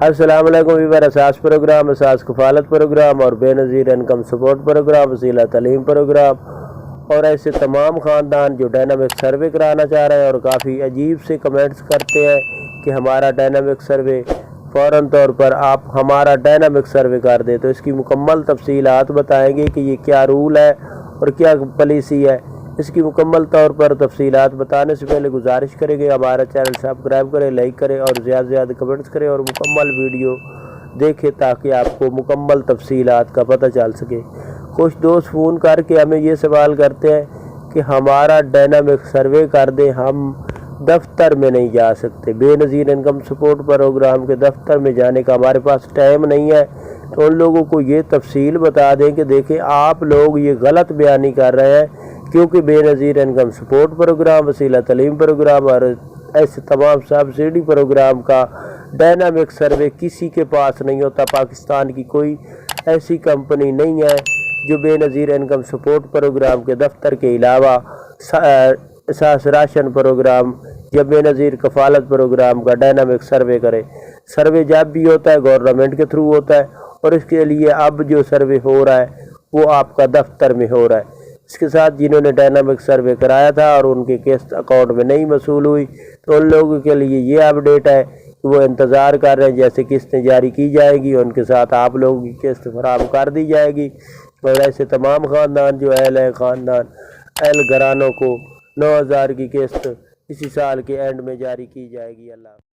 السلام علیکم ویور، اساس پروگرام، اساس کفالت پروگرام اور بے نظیر انکم سپورٹ پروگرام، وسیلہ تعلیم پروگرام اور ایسے تمام خاندان جو ڈائنامک سروے کرانا چاہ رہے ہیں اور کافی عجیب سے کمنٹس کرتے ہیں کہ ہمارا ڈائنامک سروے فوراً طور پر آپ ہمارا ڈائنامک سروے کر دیں، تو اس کی مکمل تفصیلات بتائیں گے کہ یہ کیا رول ہے اور کیا پالیسی ہے۔ اس کی مکمل طور پر تفصیلات بتانے سے پہلے گزارش کریں گے ہمارا چینل سبسکرائب کریں، لائک کریں اور زیادہ سے زیادہ کمنٹس کریں اور مکمل ویڈیو دیکھیں تاکہ آپ کو مکمل تفصیلات کا پتہ چل سکے۔ کچھ دوست فون کر کے ہمیں یہ سوال کرتے ہیں کہ ہمارا ڈائنامک سروے کر دیں، ہم دفتر میں نہیں جا سکتے، بے نظیر انکم سپورٹ پروگرام کے دفتر میں جانے کا ہمارے پاس ٹائم نہیں ہے۔ تو ان لوگوں کو یہ تفصیل بتا دیں کہ دیکھیں آپ لوگ یہ غلط بیانی کر رہے ہیں، کیونکہ بے نظیر انکم سپورٹ پروگرام، وسیلہ تعلیم پروگرام اور ایسے تمام سبسڈی پروگرام کا ڈائنامک سروے کسی کے پاس نہیں ہوتا۔ پاکستان کی کوئی ایسی کمپنی نہیں ہے جو بے نظیر انکم سپورٹ پروگرام کے دفتر کے علاوہ اساس راشن پروگرام یا بے نظیر کفالت پروگرام کا ڈائنامک سروے کرے۔ سروے جب بھی ہوتا ہے گورنمنٹ کے تھرو ہوتا ہے، اور اس کے لیے اب جو سروے ہو رہا ہے وہ آپ کا دفتر میں ہو رہا ہے۔ اس کے ساتھ جنہوں نے ڈائنامک سروے کرایا تھا اور ان کی قسط اکاؤنٹ میں نہیں وصول ہوئی، تو ان لوگوں کے لیے یہ اپڈیٹ ہے کہ وہ انتظار کر رہے ہیں، جیسے قسطیں جاری کی جائے گی ان کے ساتھ آپ لوگوں کی قسط فراہم کر دی جائے گی۔ اور ایسے تمام خاندان جو اہل ہیں، خاندان اہل گھرانوں کو 9,000 کی قسط اسی سال کے اینڈ میں جاری کی جائے گی۔ اللہ